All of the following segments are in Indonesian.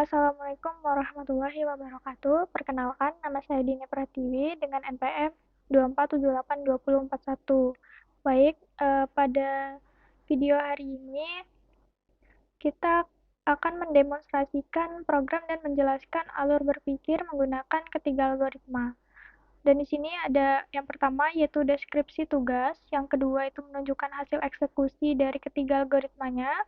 Assalamualaikum warahmatullahi wabarakatuh. Perkenalkan, nama saya Dini Pratiwi dengan NPM 24782041. Baik, pada video hari ini kita akan mendemonstrasikan program dan menjelaskan alur berpikir menggunakan ketiga algoritma. Dan di sini ada yang pertama yaitu deskripsi tugas, yang kedua itu menunjukkan hasil eksekusi dari ketiga algoritmanya,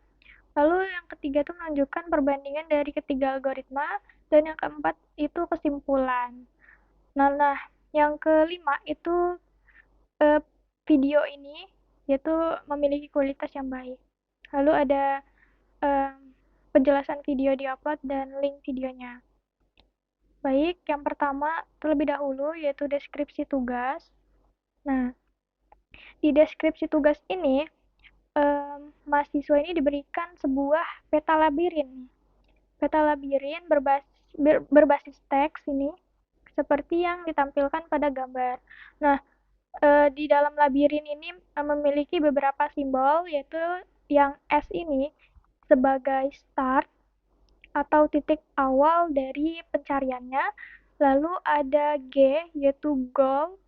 lalu yang ketiga itu menunjukkan perbandingan dari ketiga algoritma, dan yang keempat itu kesimpulan. Nah, yang kelima itu video ini yaitu memiliki kualitas yang baik. Lalu ada penjelasan video di-upload dan link videonya. Baik, yang pertama terlebih dahulu yaitu deskripsi tugas. Nah, di deskripsi tugas ini mahasiswa ini diberikan sebuah peta labirin. Peta labirin berbasis teks ini seperti yang ditampilkan pada gambar. Nah, di dalam labirin ini memiliki beberapa simbol, yaitu yang S ini sebagai start atau titik awal dari pencariannya, lalu ada G yaitu goal,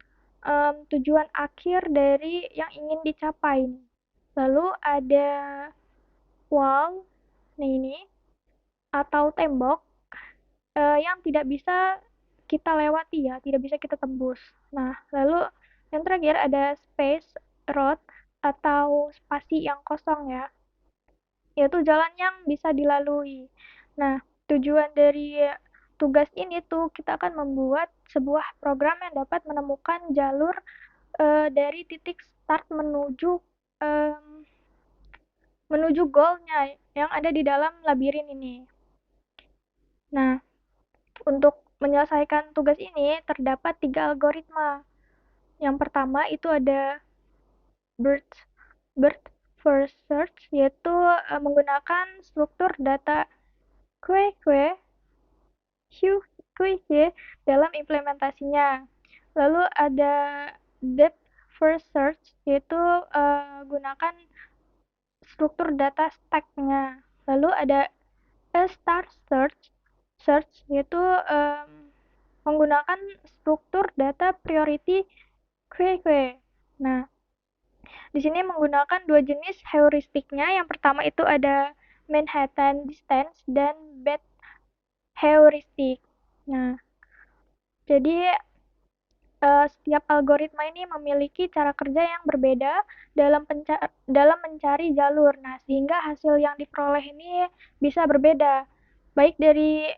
tujuan akhir dari yang ingin dicapai. Lalu ada wall, ini atau tembok yang tidak bisa kita lewati ya, tidak bisa kita tembus. Nah, lalu yang terakhir ada space road atau spasi yang kosong ya, yaitu jalan yang bisa dilalui. Nah, tujuan dari tugas ini tuh kita akan membuat sebuah program yang dapat menemukan jalur dari titik start menuju goalnya yang ada di dalam labirin ini. Nah, untuk menyelesaikan tugas ini terdapat 3 algoritma. Yang pertama itu ada BERT first search, yaitu menggunakan struktur data QQ dalam implementasinya. Lalu ada depth first search, yaitu gunakan struktur data stack-nya. Lalu ada star search yaitu menggunakan struktur data priority QQ. Nah, di sini menggunakan dua jenis heuristiknya. Yang pertama itu ada Manhattan distance dan Beth heuristik. Nah, jadi setiap algoritma ini memiliki cara kerja yang berbeda dalam mencari jalur. Nah, sehingga hasil yang diperoleh ini bisa berbeda, baik dari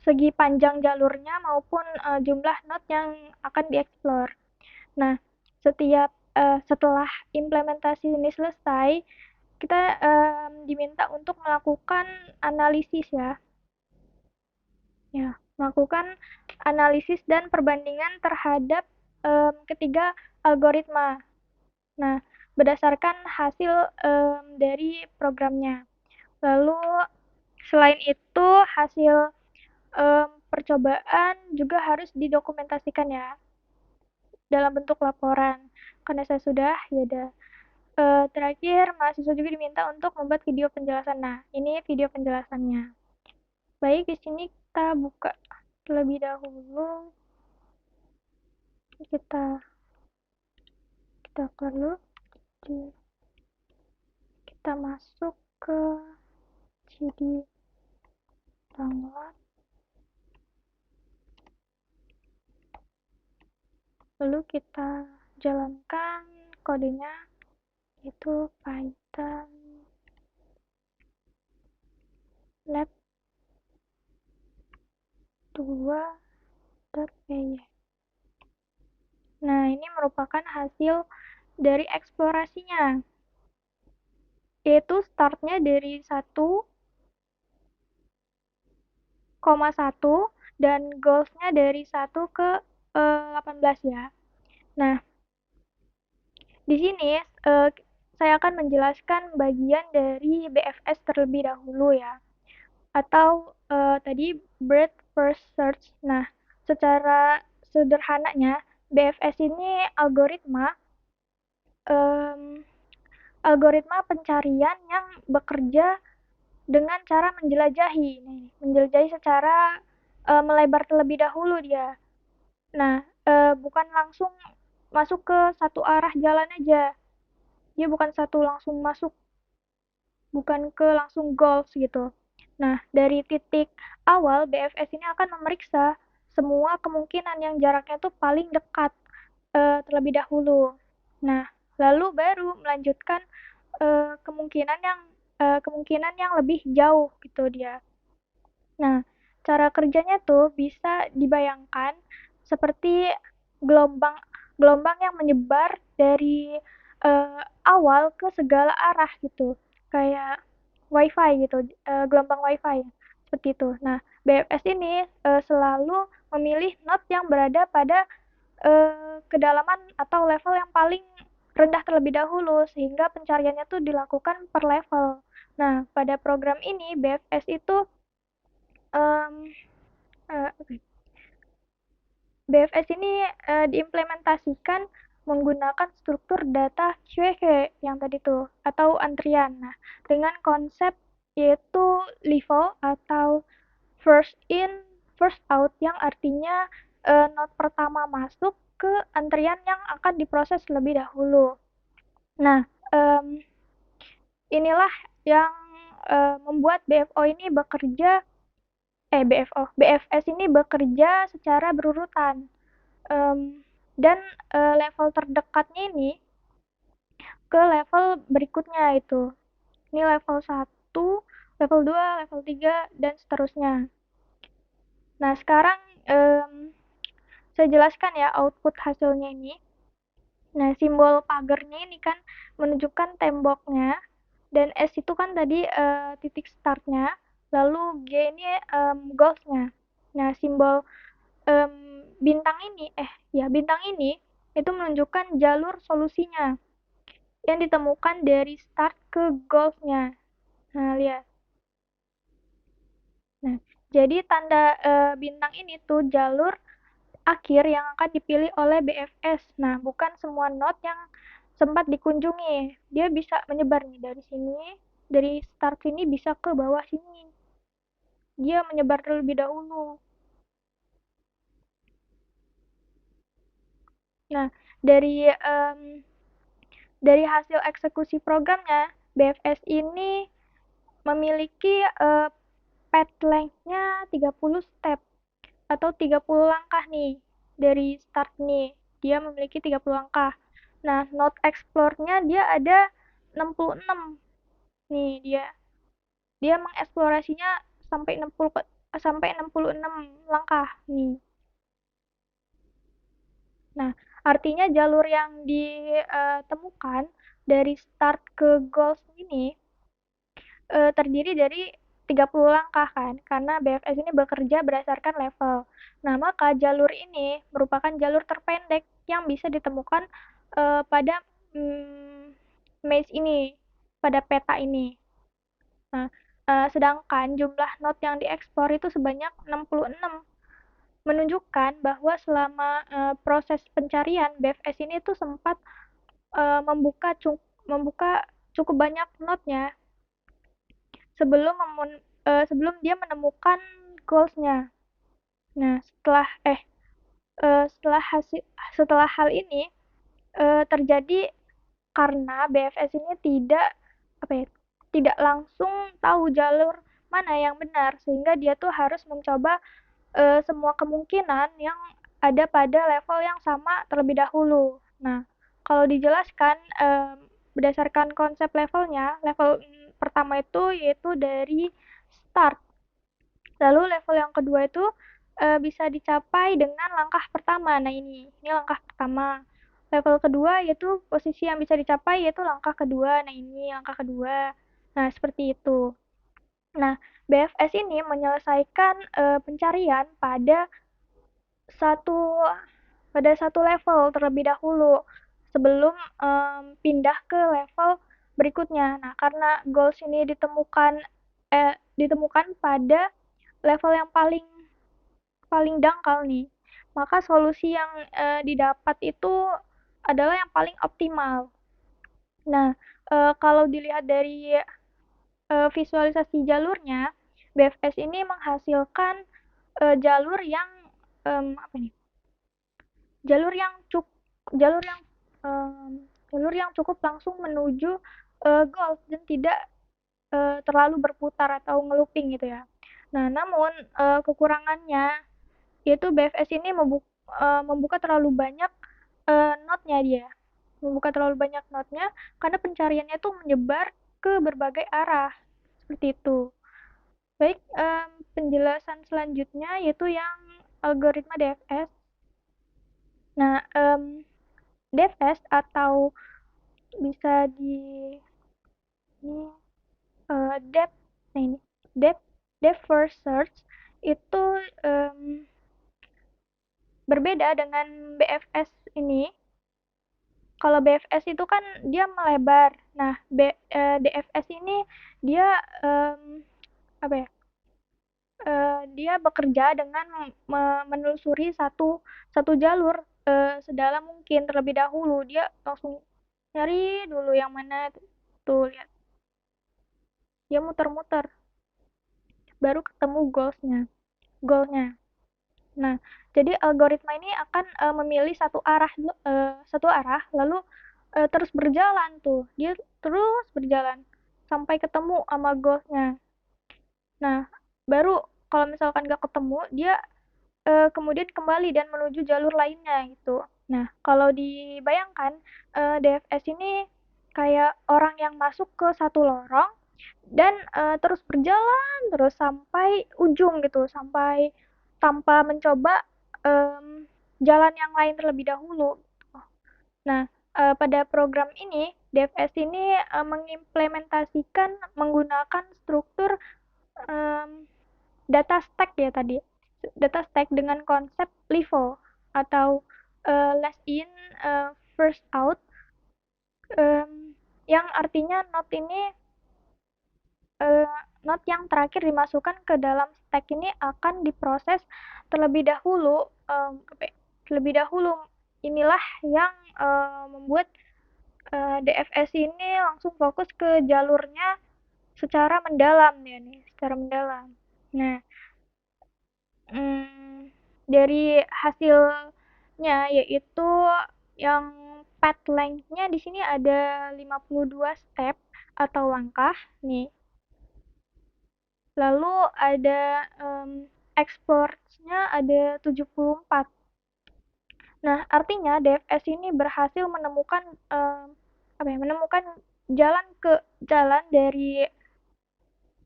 segi panjang jalurnya maupun jumlah node yang akan dieksplor. Nah, setelah implementasi ini selesai, kita diminta untuk melakukan analisis ya. Melakukan analisis dan perbandingan terhadap ketiga algoritma. Nah, berdasarkan hasil dari programnya. Lalu selain itu hasil percobaan juga harus didokumentasikan ya dalam bentuk laporan. Karena saya sudah, ya udah. Terakhir, mahasiswa juga diminta untuk membuat video penjelasan. Nah, ini video penjelasannya. Baik, di sini kita buka terlebih dahulu. Kita perlu kita masuk ke CD download. Lalu kita jalankan kodenya, yaitu Python lab 2.py. Nah, ini merupakan hasil dari eksplorasinya, yaitu startnya dari 1,1 dan goalsnya dari 1 ke 18 ya. Nah, di sini saya akan menjelaskan bagian dari BFS terlebih dahulu ya, atau tadi breadth first search. Nah, secara sederhananya BFS ini algoritma pencarian yang bekerja dengan cara menjelajahi. Nih, menjelajahi secara melebar terlebih dahulu dia. Nah, bukan langsung masuk ke satu arah jalan aja. Dia bukan satu langsung masuk, bukan ke langsung goals gitu. Nah, dari titik awal BFS ini akan memeriksa semua kemungkinan yang jaraknya tuh paling dekat terlebih dahulu. Nah, lalu baru melanjutkan kemungkinan yang lebih jauh gitu dia. Nah, cara kerjanya tuh bisa dibayangkan seperti gelombang gelombang yang menyebar dari awal ke segala arah gitu. Kayak WiFi gitu, gelombang WiFi seperti itu. Nah, BFS ini selalu memilih node yang berada pada kedalaman atau level yang paling rendah terlebih dahulu sehingga pencariannya tuh dilakukan per level. Nah, pada program ini BFS itu em, BFS ini diimplementasikan menggunakan struktur data QEQ yang tadi tuh atau antrian. Nah, dengan konsep yaitu LIFO atau first in first out yang artinya node pertama masuk ke antrian yang akan diproses lebih dahulu. Nah, inilah yang membuat BFS ini bekerja secara berurutan. Dan level terdekatnya ini ke level berikutnya itu. Ini level 1, level 2, level 3, dan seterusnya. Nah, sekarang saya jelaskan ya output hasilnya ini. Nah, simbol pagarnya ini kan menunjukkan temboknya, dan S itu kan tadi titik startnya, lalu G ini goalsnya. Nah, simbol bintang ini, bintang ini itu menunjukkan jalur solusinya yang ditemukan dari start ke goalsnya. Nah, lihat. Nah, jadi tanda bintang ini tuh jalur akhir yang akan dipilih oleh BFS. Nah, bukan semua node yang sempat dikunjungi. Dia bisa menyebar nih dari sini, dari start sini bisa ke bawah sini. Dia menyebar terlebih dahulu. Nah, dari hasil eksekusi programnya, BFS ini memiliki path length-nya 30 step atau 30 langkah nih dari start nih. Dia memiliki 30 langkah. Nah, node explore-nya dia ada 66. Nih dia. Dia mengeksplorasinya sampai 66 langkah nih. Nah, artinya jalur yang ditemukan dari start ke goals ini terdiri dari 30 langkah kan, karena BFS ini bekerja berdasarkan level. Nah, maka jalur ini merupakan jalur terpendek yang bisa ditemukan pada maze ini, pada peta ini. Nah, sedangkan jumlah node yang diekspor itu sebanyak 66, menunjukkan bahwa selama proses pencarian BFS ini tuh sempat membuka cukup banyak node-nya sebelum dia menemukan goals-nya. Nah, setelah hal ini terjadi karena BFS ini tidak langsung tahu jalur mana yang benar sehingga dia tuh harus mencoba semua kemungkinan yang ada pada level yang sama terlebih dahulu. Nah, kalau dijelaskan berdasarkan konsep levelnya, level pertama itu yaitu dari start. Lalu level yang kedua itu bisa dicapai dengan langkah pertama. Nah, ini langkah pertama. Level kedua yaitu posisi yang bisa dicapai yaitu langkah kedua. Nah, ini langkah kedua. Nah, seperti itu. Nah, BFS ini menyelesaikan pencarian satu satu level terlebih dahulu sebelum pindah ke level berikutnya. Nah, karena goals ini ditemukan pada level yang paling paling dangkal nih, maka solusi yang didapat itu adalah yang paling optimal. Nah, kalau dilihat dari visualisasi jalurnya, BFS ini menghasilkan jalur yang apa nih? Jalur yang cuk jalur yang jalur yang cukup langsung menuju goal dan tidak terlalu berputar atau ngelooping gitu ya. Nah, namun kekurangannya yaitu BFS ini membuka terlalu banyak node-nya dia. Membuka terlalu banyak node-nya karena pencariannya tuh menyebar ke berbagai arah. Seperti itu. Baik, penjelasan selanjutnya yaitu yang algoritma DFS. Nah, DFS atau bisa di ini depth nah ini depth depth first search itu berbeda dengan BFS ini. Kalau BFS itu kan dia melebar. Nah, DFS ini dia apa ya? Dia bekerja dengan menelusuri satu satu jalur sedalam mungkin terlebih dahulu. Dia langsung nyari dulu yang mana tuh lihat. Dia muter-muter baru ketemu goalnya. Nah, jadi algoritma ini akan memilih satu arah lalu terus berjalan tuh. Dia terus berjalan sampai ketemu sama goalnya. Nah, baru kalau misalkan nggak ketemu, dia kemudian kembali dan menuju jalur lainnya gitu. Nah, kalau dibayangkan DFS ini kayak orang yang masuk ke satu lorong dan terus berjalan terus sampai ujung gitu, sampai tanpa mencoba jalan yang lain terlebih dahulu. Nah, pada program ini, DFS ini mengimplementasikan menggunakan struktur em, data stack ya tadi. Data stack dengan konsep LIFO atau last in, first out, yang artinya eh, node yang terakhir dimasukkan ke dalam stack ini akan diproses terlebih dahulu. Terlebih dahulu inilah yang membuat DFS ini langsung fokus ke jalurnya secara mendalam ya nih, secara mendalam. Nah, dari hasilnya yaitu yang path length-nya di sini ada 52 step atau langkah nih. Lalu ada explore-nya ada 74. Nah, artinya DFS ini berhasil menemukan menemukan jalan dari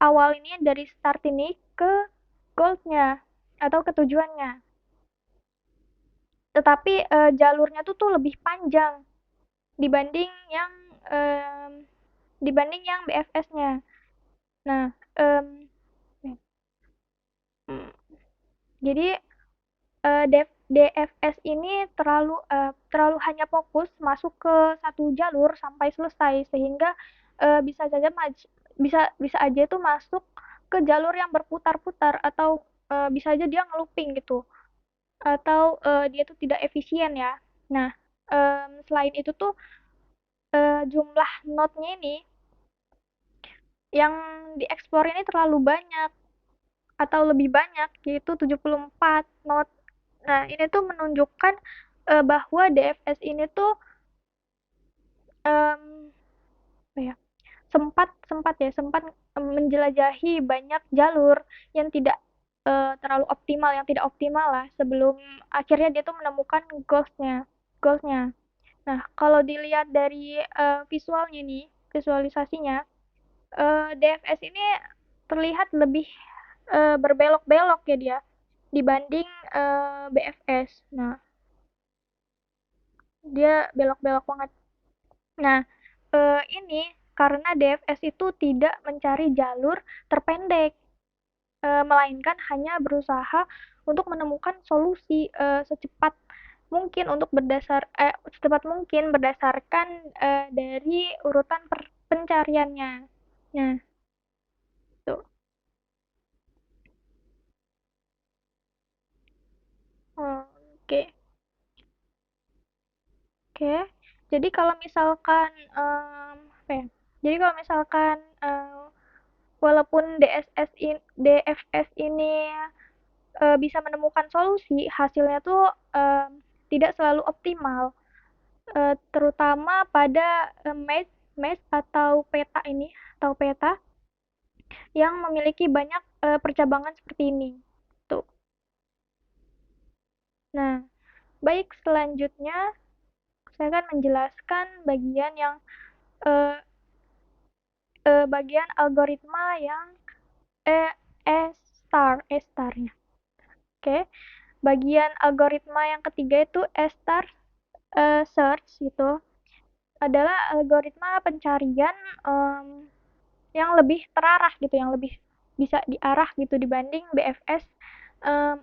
awal ini dari start ini ke goal-nya atau ke tujuannya. Tetapi jalurnya tuh lebih panjang dibanding yang em, dibanding yang BFS-nya. Nah, jadi DFS ini terlalu hanya fokus masuk ke satu jalur sampai selesai sehingga bisa saja bisa aja itu masuk ke jalur yang berputar-putar atau bisa aja dia ngelooping gitu atau dia tuh tidak efisien ya. Nah, selain itu tuh jumlah node-nya ini yang dieksplor ini terlalu banyak atau lebih banyak yaitu 74 node. Nah, ini tuh menunjukkan bahwa DFS ini tuh em, apa ya, sempat menjelajahi banyak jalur yang tidak optimal lah sebelum akhirnya dia tuh menemukan goalsnya. Nah, kalau dilihat dari visualnya nih, visualisasinya, DFS ini terlihat lebih berbelok-belok ya dia dibanding BFS. Nah, dia belok-belok banget. Nah, ini karena DFS itu tidak mencari jalur terpendek, melainkan hanya berusaha untuk menemukan solusi secepat mungkin berdasarkan dari urutan pencariannya. Nah, tuh. Oke. Oke. Jadi kalau misalkan apa ya? Jadi kalau misalkan walaupun DFS ini bisa menemukan solusi, hasilnya tuh tidak selalu optimal, terutama pada maze atau peta ini, atau peta yang memiliki banyak percabangan seperti ini. Tuh. Nah, baik selanjutnya saya akan menjelaskan bagian yang eh, bagian algoritma yang eh, E-starnya. Oke, bagian algoritma yang ketiga itu E-star search gitu adalah algoritma pencarian yang lebih terarah gitu, yang lebih bisa diarah gitu dibanding BFS um,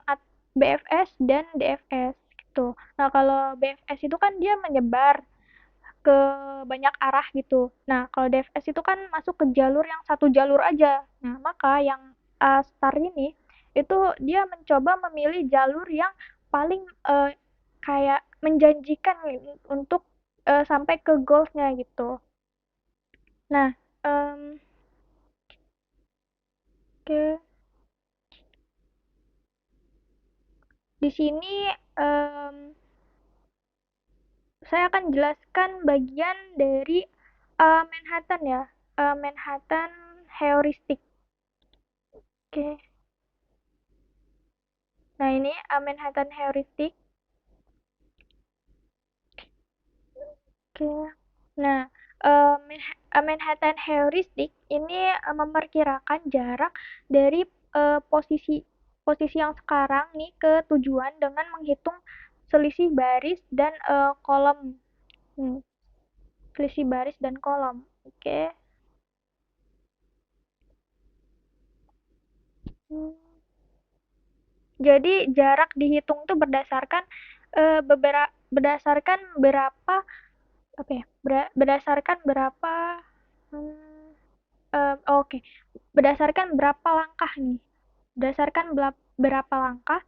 BFS dan DFS gitu. Nah, kalau BFS itu kan dia menyebar ke banyak arah gitu. Nah, kalau DFS itu kan masuk ke jalur yang satu jalur aja. Nah, maka yang star ini itu dia mencoba memilih jalur yang paling kayak menjanjikan untuk sampai ke goalsnya gitu. Nah, oke, di sini saya akan jelaskan bagian dari Manhattan ya, Manhattan heuristic. Oke. Nah, ini Manhattan heuristic. Oke. Nah, Manhattan heuristic ini memperkirakan jarak dari posisi posisi yang sekarang nih ke tujuan dengan menghitung selisih baris dan kolom. Hmm, selisih baris dan kolom. Oke. Hmm. Jadi jarak dihitung tuh berdasarkan berdasarkan berapa apa ya? Berdasarkan berapa hmm, oke. Berdasarkan berapa langkah nih? Berdasarkan berapa langkah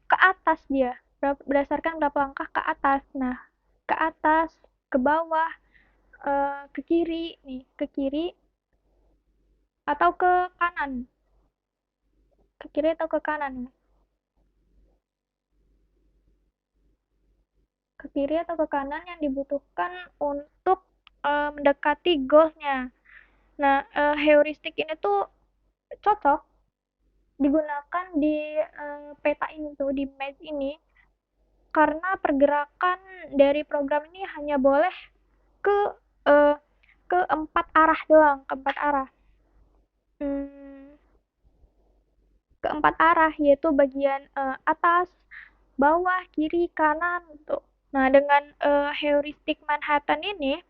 ke atas dia. Berdasarkan berapa langkah ke atas. Nah, ke atas, ke bawah, ke kiri nih, ke kiri atau ke kanan. Ke kiri atau ke kanan. Ke kiri atau ke kanan yang dibutuhkan untuk mendekati goalsnya. Nah, heuristik ini tuh cocok digunakan di peta ini tuh, di maze ini, karena pergerakan dari program ini hanya boleh ke eh, ke empat arah doang, ke empat arah. Hmm, ke empat arah yaitu bagian atas, bawah, kiri, kanan tuh. Nah, dengan heuristik Manhattan ini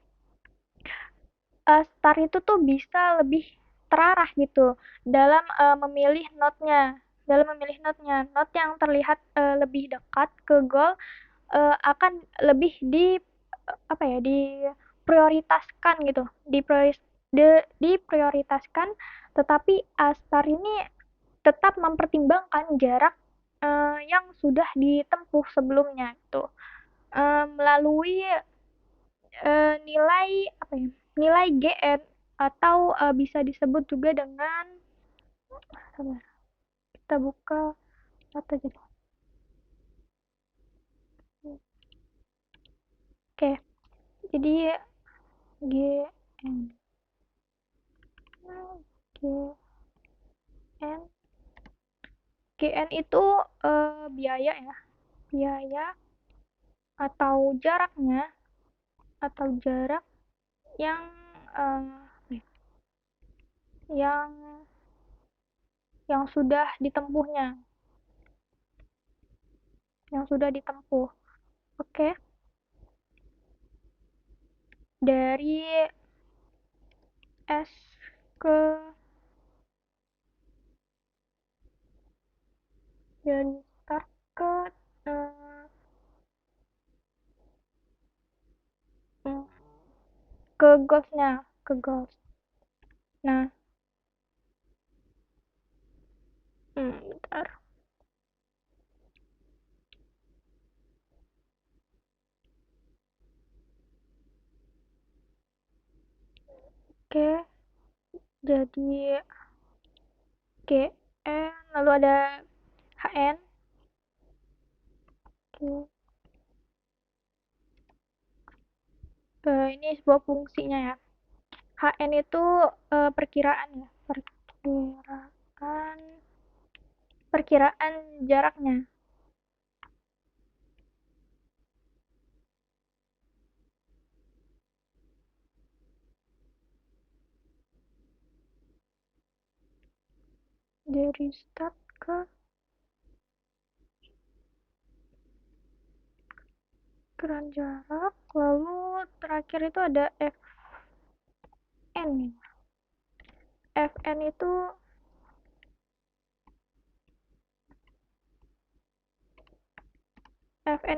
Star itu tuh bisa lebih terarah gitu dalam memilih node-nya. Dalam memilih node-nya, node yang terlihat lebih dekat ke goal akan lebih apa ya, diprioritaskan gitu. Diprioritaskan, tetapi Star ini tetap mempertimbangkan jarak yang sudah ditempuh sebelumnya itu melalui nilai apa ya? Nilai GN atau bisa disebut juga dengan sabar, kita buka apa gitu. Oke, jadi GN GN GN itu biaya ya, biaya atau jaraknya atau jarak yang yang sudah ditempuhnya, yang sudah ditempuh. Oke, dari S ke dari start ke eh, mm, ke goalsnya, ke goals. Nah, bentar. Oke, Jadi GN, lalu ada HN. Oke. Ini sebuah fungsinya ya. HN itu perkiraan ya, perkiraan jaraknya. Dari start ke perkiraan jarak, lalu terakhir itu ada Fn. Fn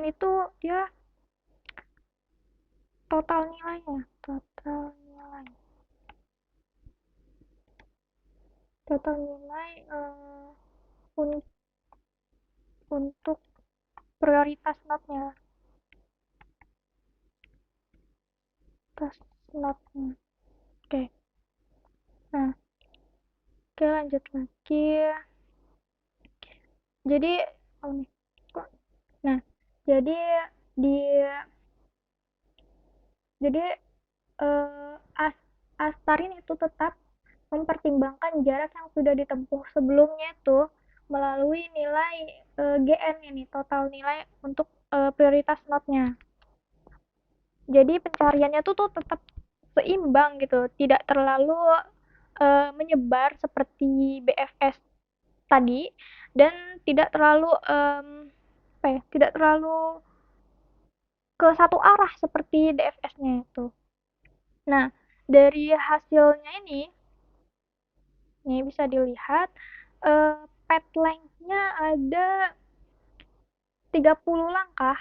itu dia total nilainya, total nilai untuk prioritas node-nya, Oke. Nah, oke lanjut lagi. Jadi, nah, jadi di jadi Astarin itu tetap mempertimbangkan jarak yang sudah ditempuh sebelumnya itu melalui nilai GN ini, total nilai untuk prioritas node-nya. Jadi pencariannya tuh tetap seimbang gitu, tidak terlalu menyebar seperti BFS tadi dan tidak terlalu tidak terlalu ke satu arah seperti DFS-nya itu. Nah, dari hasilnya ini bisa dilihat path length-nya ada 30 langkah,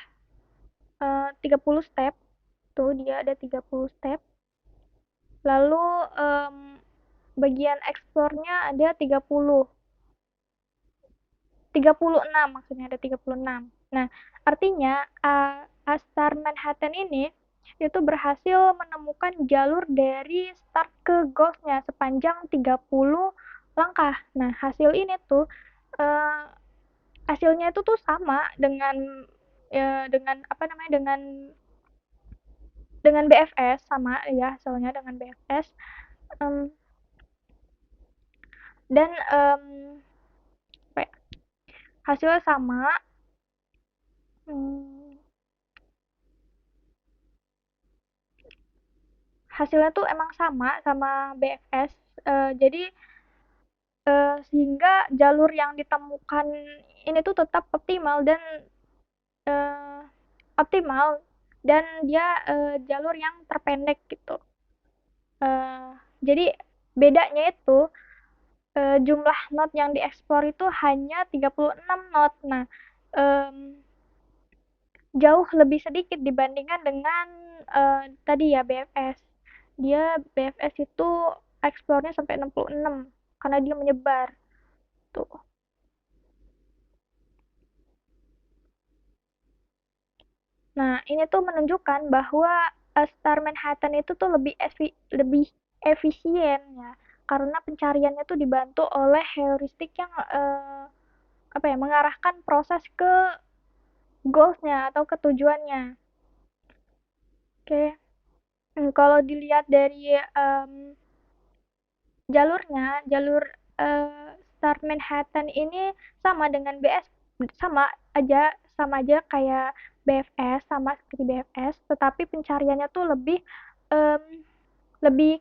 30 step. Tuh dia ada 30 step. Lalu bagian explore-nya ada 36 maksudnya, ada 36. Nah, artinya Astar Manhattan ini itu berhasil menemukan jalur dari start ke goals-nya sepanjang 30 langkah. Nah, hasilnya itu tuh sama dengan dengan BFS, sama ya hasilnya dengan BFS. Dan hasilnya sama. Hasilnya tuh emang sama BFS. Jadi sehingga jalur yang ditemukan ini tuh tetap optimal dan dia jalur yang terpendek gitu. Jadi bedanya itu jumlah node yang dieksplor itu hanya 36 node. Nah, jauh lebih sedikit dibandingkan dengan tadi ya BFS. BFS itu eksplornya sampai 66 karena dia menyebar. Tuh. Nah, ini tuh menunjukkan bahwa Star Manhattan itu tuh lebih efisien ya, karena pencariannya tuh dibantu oleh heuristik yang mengarahkan proses ke goals-nya atau ke tujuannya. Oke. Kalau dilihat dari jalur Star Manhattan ini sama aja kayak BFS, sama seperti BFS, tetapi pencariannya tuh lebih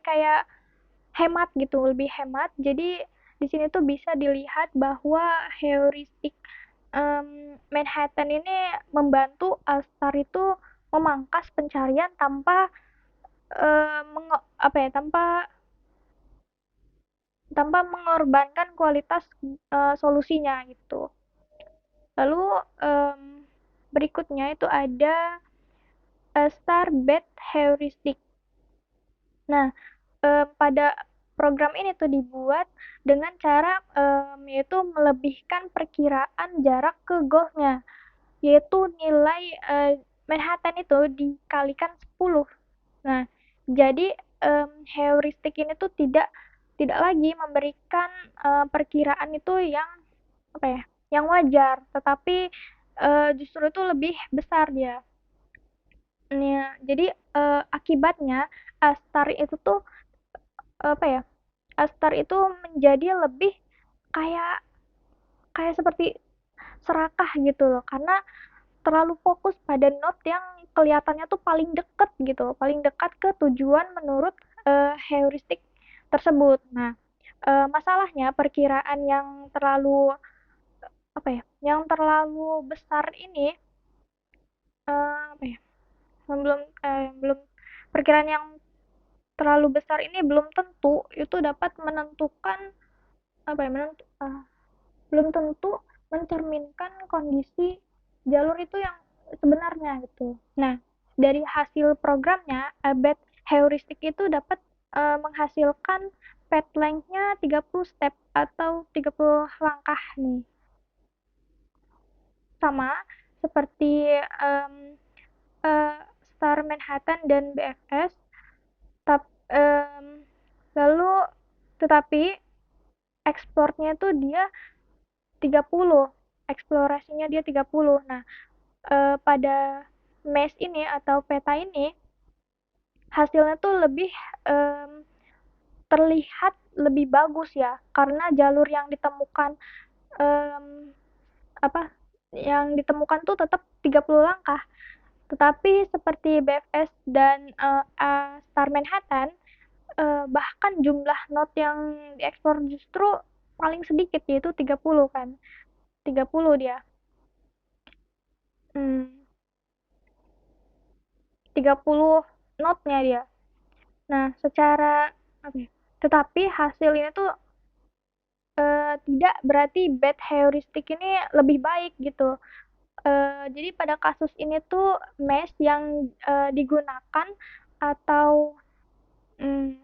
kayak hemat gitu, lebih hemat. Jadi di sini tuh bisa dilihat bahwa heuristik Manhattan ini membantu Alstar itu memangkas pencarian tanpa tanpa mengorbankan kualitas solusinya gitu. Lalu berikutnya itu ada Star Bet Heuristic. Nah, pada program ini tuh dibuat dengan cara yaitu melebihkan perkiraan jarak ke goalnya, yaitu nilai Manhattan itu dikalikan 10. Nah, jadi heuristik ini tuh tidak tidak lagi memberikan perkiraan itu yang apa ya, yang wajar, tetapi justru itu lebih besar dia. Ya, jadi akibatnya Astar itu tuh apa ya? Astar itu menjadi lebih kayak kayak seperti serakah gitu loh, karena terlalu fokus pada note yang kelihatannya tuh paling deket gitu, paling dekat ke tujuan menurut heuristik tersebut. Nah, masalahnya perkiraan yang terlalu apa ya, yang terlalu besar ini apa ya, belum perkiraan yang terlalu besar ini belum tentu itu dapat menentukan apa ya, belum tentu mencerminkan kondisi jalur itu yang sebenarnya gitu. Nah, dari hasil programnya, Abet heuristik itu dapat menghasilkan path length-nya 30 step atau 30 langkah nih. Sama seperti Star Manhattan dan BFS, tap, um, lalu tetapi ekspornya tuh dia 30, eksplorasinya dia 30. Nah, pada mesh ini atau peta ini hasilnya tuh lebih terlihat lebih bagus ya, karena jalur yang ditemukan um, apa yang ditemukan tuh tetap 30 langkah. Tetapi seperti BFS dan Star Manhattan, bahkan jumlah node yang diekspor justru paling sedikit, yaitu 30 kan. 30 dia. Hmm, 30 node-nya dia. Nah, secara apa ya, tetapi hasil ini tuh tidak berarti bad heuristik ini lebih baik gitu. Jadi pada kasus ini tuh mesh yang digunakan atau mm,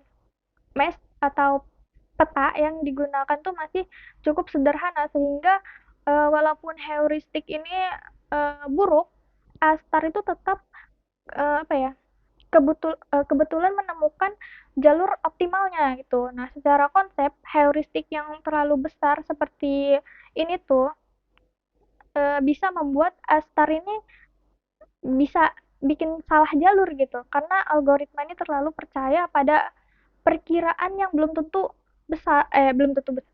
mesh atau peta yang digunakan tuh masih cukup sederhana, sehingga walaupun heuristik ini buruk, Astar itu tetap apa ya, kebetulan menemukan jalur optimalnya gitu. Nah, secara konsep heuristik yang terlalu besar seperti ini tuh bisa membuat Astar ini bisa bikin salah jalur gitu, karena algoritma ini terlalu percaya pada perkiraan yang belum tentu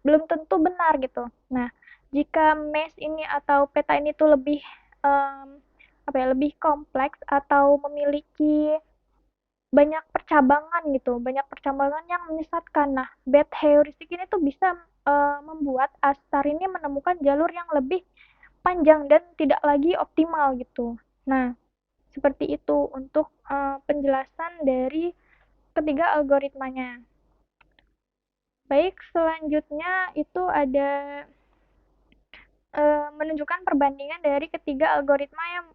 belum tentu benar gitu. Nah, jika mesh ini atau peta ini tuh lebih apa ya, lebih kompleks atau memiliki banyak percabangan gitu, banyak percabangan yang menyesatkan. Nah, bad heuristic ini tuh bisa membuat Astar ini menemukan jalur yang lebih panjang dan tidak lagi optimal gitu. Nah, seperti itu untuk penjelasan dari ketiga algoritmanya. Baik, selanjutnya itu ada menunjukkan perbandingan dari ketiga algoritma yang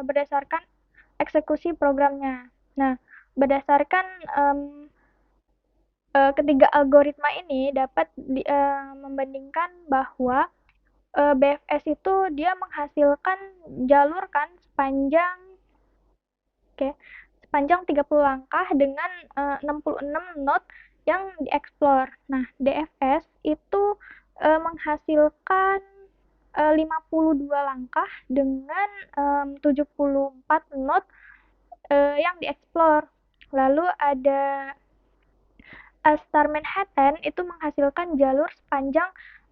berdasarkan eksekusi programnya. Nah, berdasarkan ketiga algoritma ini dapat membandingkan bahwa BFS itu dia menghasilkan jalur kan sepanjang oke, sepanjang 30 langkah dengan 66 node yang dieksplor. Nah, DFS itu menghasilkan 52 langkah dengan 74 node yang dieksplor. Lalu ada Star Manhattan itu menghasilkan jalur sepanjang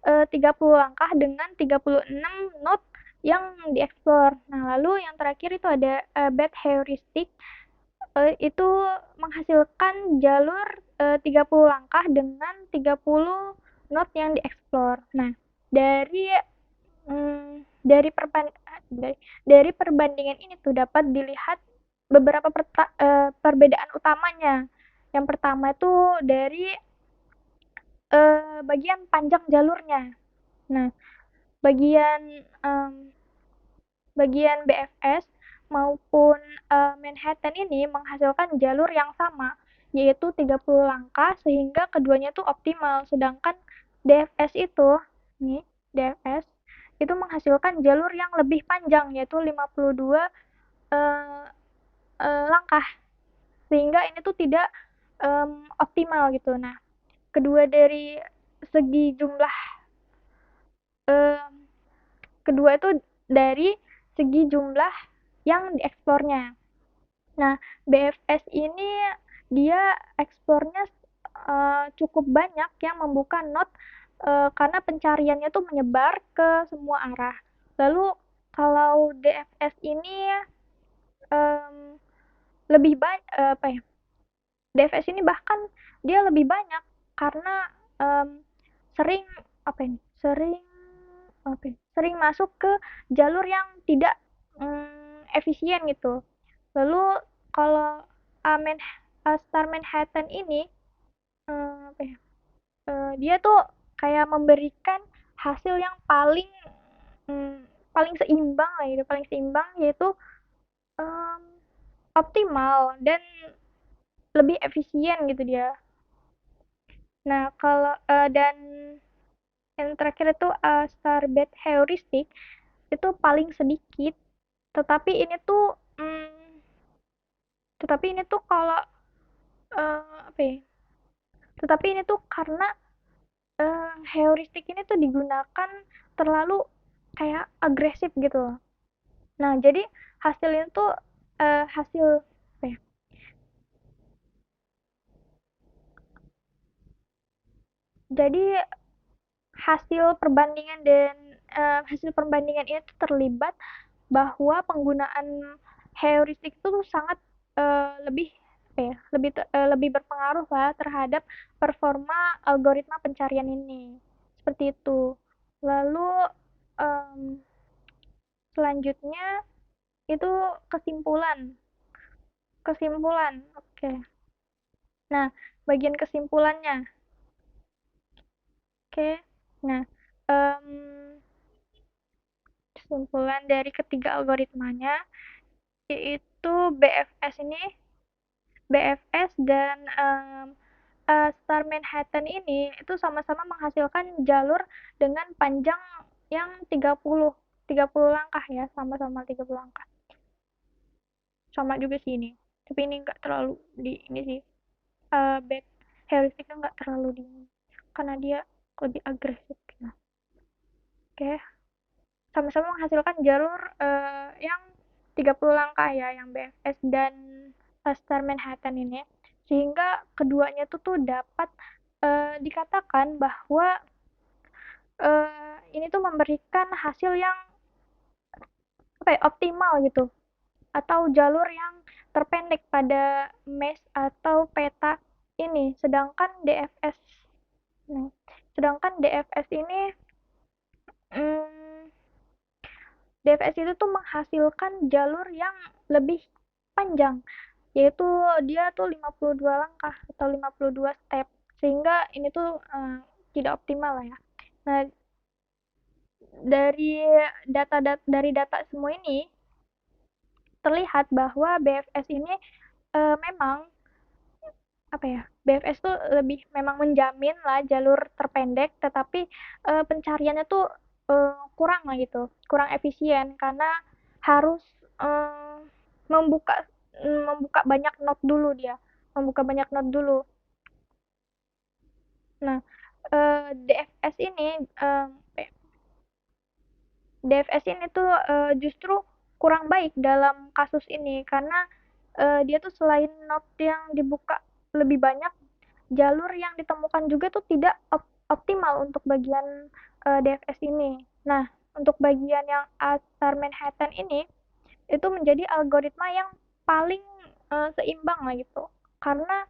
30 langkah dengan 36 node yang dieksplor. Nah, lalu yang terakhir itu ada Bad Heuristic, itu menghasilkan jalur 30 langkah dengan 30 node yang dieksplor. Nah, dari dari dari perbandingan ini tuh dapat dilihat beberapa perbedaan utamanya. Yang pertama itu dari bagian panjang jalurnya. Nah, bagian bagian BFS maupun Manhattan ini menghasilkan jalur yang sama, yaitu 30 langkah, sehingga keduanya itu optimal. Sedangkan DFS itu, nih, DFS itu menghasilkan jalur yang lebih panjang, yaitu 52 eh, langkah, sehingga ini tuh tidak optimal gitu. Nah, kedua dari segi jumlah em, kedua itu dari segi jumlah yang dieksplornya. Nah, BFS ini dia eksplornya cukup banyak yang membuka not karena pencariannya tuh menyebar ke semua arah. Lalu kalau DFS ini em, lebih banyak apa ya? DFS ini bahkan dia lebih banyak karena sering apa ini? Sering masuk ke jalur yang tidak efisien gitu. Lalu kalau Amen Star Manhattan ini apa ya? Dia tuh kayak memberikan hasil yang paling seimbang lah gitu, paling seimbang yaitu em, optimal dan lebih efisien gitu dia. Nah, kalau dan yang terakhir itu Starbate heuristic itu paling sedikit, tetapi ini tuh kalau apa ya? Tetapi ini tuh karena heuristik ini tuh digunakan terlalu kayak agresif gitu loh. Nah, jadi hasilnya tuh hasil apa ya? Jadi hasil perbandingan ini tuh terlibat bahwa penggunaan heuristik itu tuh sangat lebih apa ya? Lebih berpengaruh lah terhadap performa algoritma pencarian ini. Seperti itu. Lalu em, selanjutnya itu kesimpulan. Kesimpulan. Oke. Nah, bagian kesimpulannya. Oke. Nah, em, kesimpulan dari ketiga algoritmanya yaitu BFS dan Star Manhattan ini itu sama-sama menghasilkan jalur dengan panjang yang 30 langkah ya, sama-sama 30 langkah. Sama juga sih ini. Tapi ini enggak terlalu di ini sih. Back heuristiknya enggak terlalu di karena dia lebih agresif gitu. Oke. Sama-sama menghasilkan jalur yang 30 langkah ya, yang BFS dan Star Manhattan ini. Sehingga keduanya tuh dapat dikatakan bahwa ini tuh memberikan hasil yang apa ya, optimal gitu atau jalur yang terpendek pada mesh atau peta ini. Nah, sedangkan DFS ini hmm, DFS itu tuh menghasilkan jalur yang lebih panjang, yaitu dia tuh 52 langkah atau 52 step, sehingga ini tuh tidak optimal lah ya. Nah, dari dari data semua ini terlihat bahwa BFS ini memang apa ya? BFS tuh lebih memang menjamin lah jalur terpendek, tetapi pencariannya tuh kurang lah gitu, kurang efisien karena harus eh, membuka membuka banyak node dulu dia, membuka banyak node dulu. Nah, DFS ini DFS ini tuh justru kurang baik dalam kasus ini karena dia tuh selain node yang dibuka lebih banyak, jalur yang ditemukan juga tuh tidak optimal untuk bagian DFS ini. Nah, untuk bagian yang Star Manhattan ini itu menjadi algoritma yang paling seimbang lah gitu. Karena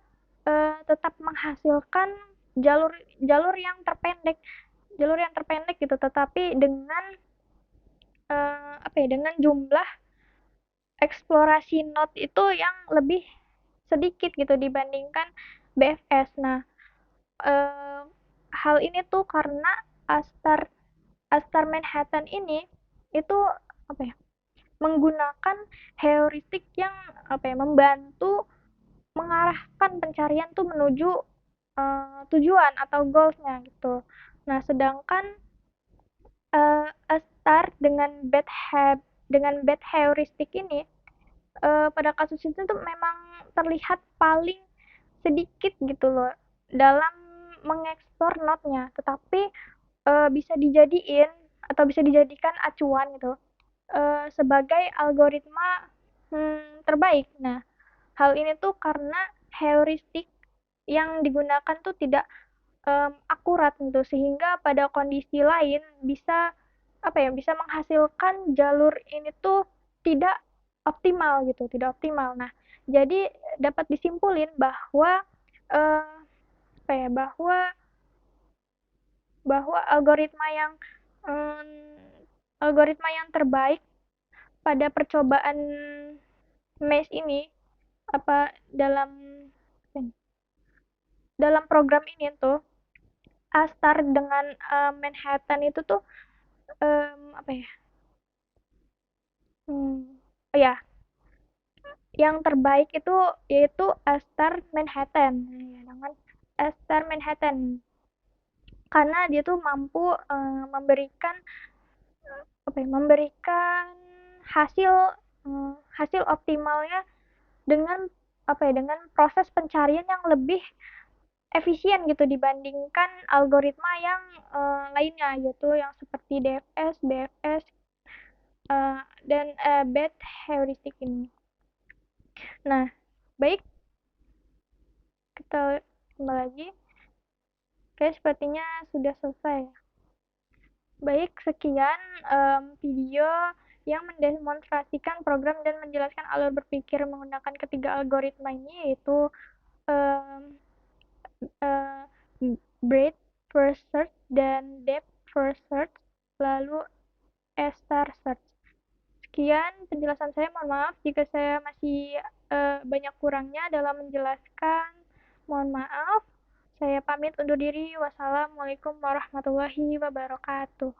tetap menghasilkan jalur jalur yang terpendek, gitu, tetapi dengan apa ya, dengan jumlah eksplorasi node itu yang lebih sedikit gitu dibandingkan BFS. Nah, eh, hal ini tuh karena Astar Astar Manhattan ini itu apa ya, menggunakan heuristik yang apa ya, membantu mengarahkan pencarian tuh menuju tujuan atau goalsnya gitu. Nah, sedangkan Astar dengan bad heuristik ini pada kasus itu tuh memang terlihat paling sedikit gitu loh dalam mengekspor node-nya, tetapi bisa dijadiin atau bisa dijadikan acuan gitu sebagai algoritma terbaik. Nah, hal ini tuh karena heuristik yang digunakan tuh tidak akurat gitu, sehingga pada kondisi lain bisa apa ya, bisa menghasilkan jalur ini tuh tidak optimal gitu, tidak optimal. Nah, jadi dapat disimpulin bahwa apa ya, bahwa em, algoritma yang terbaik pada percobaan mesh ini apa dalam program ini tuh Astar dengan Manhattan itu tuh apa ya? Oh ya, yang terbaik itu yaitu Astar Manhattan. Ya, dengan Astar Manhattan karena dia tuh mampu memberikan apa ya, memberikan hasil hasil optimalnya dengan apa ya, dengan proses pencarian yang lebih efisien gitu dibandingkan algoritma yang lainnya yaitu yang seperti DFS, BFS dan bad heuristic ini. Nah, baik kita kembali lagi. Oke, sepertinya sudah selesai. Baik, sekian video yang mendemonstrasikan program dan menjelaskan alur berpikir menggunakan ketiga algoritma ini yaitu um, uh, breadth first search dan depth first search lalu star search. Sekian penjelasan saya, mohon maaf jika saya masih banyak kurangnya dalam menjelaskan. Mohon maaf. Saya pamit undur diri. Wassalamualaikum warahmatullahi wabarakatuh.